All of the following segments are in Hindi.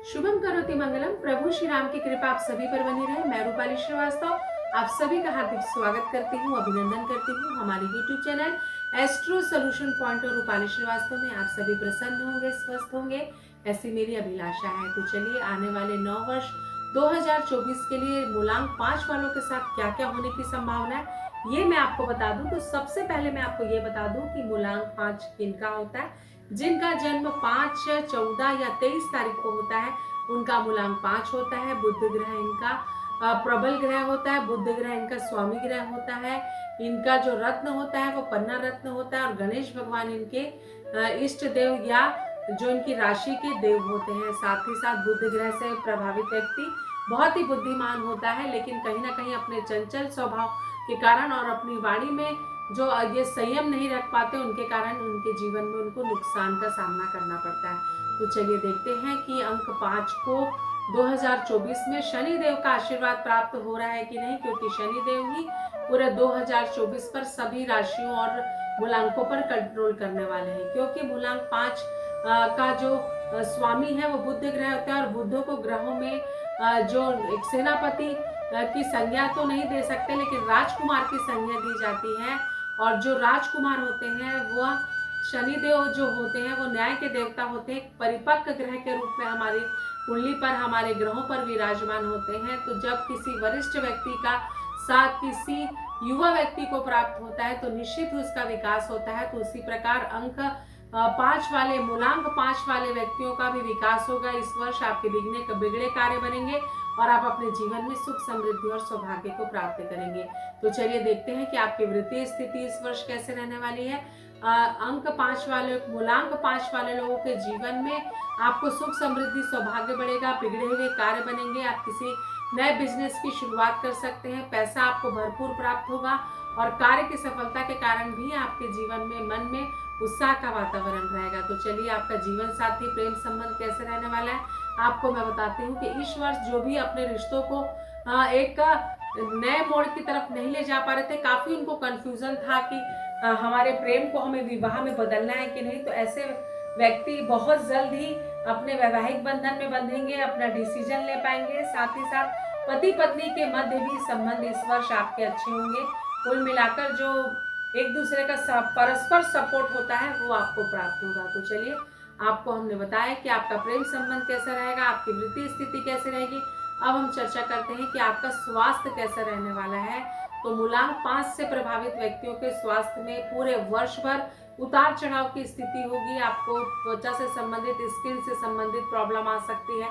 शुभम करोति मंगलम। प्रभु श्री राम की कृपा आप सभी पर बनी रहे। मैं रूपाली श्रीवास्तव आप सभी का हार्दिक स्वागत करती हूँ, अभिनंदन करती हूँ। हमारे YouTube channel astro solution point और रूपाली श्रीवास्तव में आप सभी प्रसन्न होंगे, स्वस्थ होंगे, ऐसी मेरी अभिलाषा है। तो चलिए, आने वाले 9 वर्ष 2024 के लिए मूलांक 5 वालों के साथ क्या क्या होने की संभावना है, ये मैं आपको बता दूं। तो सबसे पहले मैं आपको ये बता दूं कि मूलांक 5 किनका होता है। जिनका जन्म 5, 14 या 23 तारीख को होता है, उनका मूलांक 5 होता है। बुध ग्रह इनका प्रबल ग्रह होता है। बुध ग्रह इनका स्वामी ग्रह होता है। इनका जो रत्न होता है वो पन्ना रत्न होता है, और गणेश भगवान इनके इष्ट देव या जो इनकी राशि के देव होते हैं। साथ ही साथ बुध ग्रह से प्रभावित व्यक्ति बहुत ही बुद्धिमान होता है, लेकिन कहीं ना कहीं अपने चंचल स्वभाव के कारण और अपनी वाणी में जो ये संयम नहीं रख पाते, उनके कारण उनके जीवन में उनको नुकसान का सामना करना पड़ता है। तो चलिए देखते हैं कि अंक 5 को 2024 में शनि देव का आशीर्वाद प्राप्त हो रहा है कि नहीं, क्योंकि शनि देव ही पूरे 2024 पर सभी राशियों और मूलांकों पर कंट्रोल करने वाले हैं। क्योंकि मूलांक 5 का जो स्वामी है वो बुध ग्रह होता है, और बुधों को ग्रहों में जो एक सेनापति की संज्ञा तो नहीं दे सकते, लेकिन राजकुमार की संज्ञा दी जाती है। और जो राजकुमार होते हैं वह शनिदेव जो होते हैं वो न्याय के देवता होते हैं। परिपक्व ग्रह के रूप में हमारी कुंडली पर, हमारे ग्रहों पर विराजमान होते हैं। तो जब किसी वरिष्ठ व्यक्ति का साथ किसी युवा व्यक्ति को प्राप्त होता है तो निश्चित ही उसका विकास होता है। तो उसी प्रकार अंक 5 वाले, मूलांक 5 वाले व्यक्तियों का भी विकास होगा। इस वर्ष आपके बिगड़े कार्य बनेंगे और आप अपने जीवन में सुख, समृद्धि और सौभाग्य को प्राप्त करेंगे। तो चलिए देखते हैं कि आपकी वृत्तीय स्थिति इस वर्ष कैसे रहने वाली है। अंक 5 वाले, मूलांक 5 वाले लोगों के जीवन में आपको सुख, समृद्धि, सौभाग्य बढ़ेगा, बिगड़े हुए कार्य बनेंगे, आप किसी नए बिजनेस की शुरुआत कर सकते हैं, पैसा आपको भरपूर प्राप्त होगा, और कार्य की सफलता के कारण भी आपके जीवन में, मन में उत्साह का वातावरण रहेगा। तो चलिए, आपका जीवन साथी, प्रेम संबंध कैसे रहने वाला है, आपको मैं बताती हूँ कि इस वर्ष जो भी अपने रिश्तों को एक नए मोड़ की तरफ नहीं ले जा पा रहे थे, काफी उनको कंफ्यूजन था कि हमारे प्रेम को हमें विवाह में बदलना है कि नहीं, तो ऐसे व्यक्ति बहुत जल्द ही अपने वैवाहिक बंधन में बंधेंगे, अपना डिसीजन ले पाएंगे। साथ ही साथ पति पत्नी के मध्य भी संबंध इस वर्ष आपके अच्छे होंगे। कुल मिलाकर जो एक दूसरे का परस्पर सपोर्ट होता है वो आपको प्राप्त होगा। तो चलिए, आपको हमने बताया कि आपका प्रेम संबंध कैसा रहेगा, आपकी वृत्तीय स्थिति कैसे रहेगी। अब हम चर्चा करते हैं कि आपका स्वास्थ्य कैसा रहने वाला है। तो मूलांक 5 से प्रभावित व्यक्तियों के स्वास्थ्य में पूरे वर्ष भर उतार चढ़ाव की स्थिति होगी। आपको त्वचा से संबंधित, स्किन से संबंधित प्रॉब्लम आ सकती है,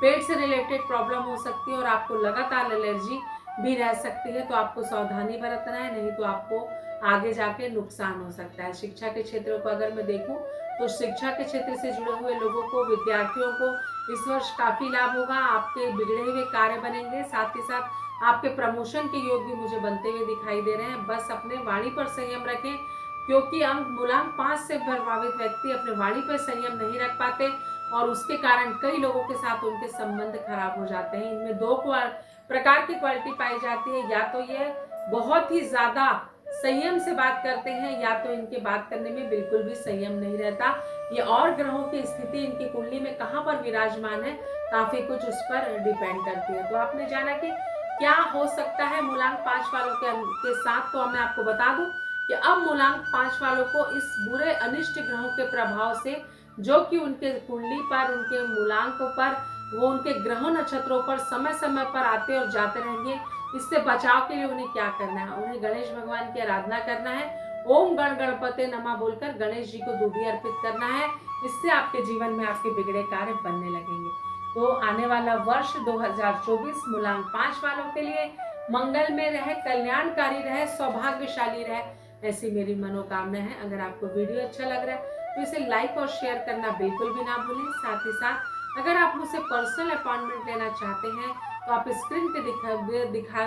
पेट से रिलेटेड प्रॉब्लम हो सकती है, और आपको लगातार एलर्जी भी रह सकती है। तो आपको सावधानी बरतना है, नहीं तो आपको आगे जाके नुकसान हो सकता है। शिक्षा के क्षेत्र को अगर मैं देखूं तो शिक्षा के क्षेत्र से जुड़े हुए लोगों को, विद्यार्थियों को इस वर्ष काफी लाभ होगा। आपके बिगड़े हुए कार्य बनेंगे, साथ ही साथ आपके प्रमोशन के योग भी मुझे बनते हुए दिखाई दे रहे हैं। बस अपने वाणी पर संयम रखें, क्योंकि अंक मूलांक 5 से प्रभावित व्यक्ति अपने वाणी पर संयम नहीं रख पाते, और उसके कारण कई लोगों के साथ उनके संबंध खराब हो जाते हैं। इनमें 2 प्रकार की क्वालिटी पाई जाती है, या तो ये बहुत ही ज्यादा संयम से बात करते हैं, या तो इनके बात करने में बिल्कुल भी संयम नहीं रहता। ये और ग्रहों की स्थिति इनकी कुंडली में कहां पर विराजमान है, काफी कुछ उस पर डिपेंड करती है। तो आपने जाना कि क्या हो सकता है मूलांक 5 वालों के साथ। तो मैं आपको बता दूं कि अब मूलांक 5 वालों को इस बुरे अनिष्ट ग्रहों के प्रभाव से, जो कि उनके कुंडली पर, उनके मूलांक पर, वो उनके ग्रह नक्षत्रों पर समय समय पर आते और जाते रहेंगे। इससे बचाव के लिए उन्हें क्या करना है, उन्हें गणेश भगवान की आराधना करना है। ओम गण गणपते नमः बोलकर गणेश जी को दूधी अर्पित करना है। इससे आपके जीवन में आपके बिगड़े कार्य बनने लगेंगे। तो आने वाला वर्ष 2024 मूलांक 5 वालों के लिए मंगल में रहे, कल्याणकारी रहे, सौभाग्यशाली रहे, ऐसी मेरी मनोकामना है। अगर आपको वीडियो अच्छा लग रहा है तो इसे लाइक और शेयर करना बिल्कुल भी ना भूलें। साथ ही साथ अगर आप मुझसे पर्सनल अपॉइंटमेंट लेना चाहते हैं तो आप स्क्रीन पे दिखाए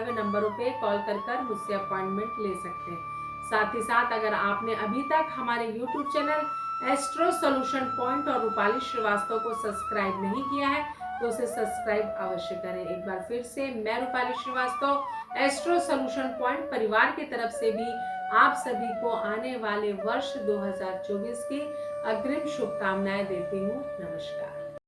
हुए नंबरों पे कॉल कर मुझसे अपॉइंटमेंट ले सकते हैं। साथ ही साथ अगर आपने अभी तक हमारे YouTube channel astro solution point और रूपाली श्रीवास्तव को सब्सक्राइब नहीं किया है तो उसे सब्सक्राइब अवश्य करें। एक बार फिर से मैं Rupali Srivastava astro solution point परिवार की तरफ से भी आप सभी को आने वाले वर्ष 2024 की अग्रिम शुभकामनाएं देती हूँ। नमस्कार।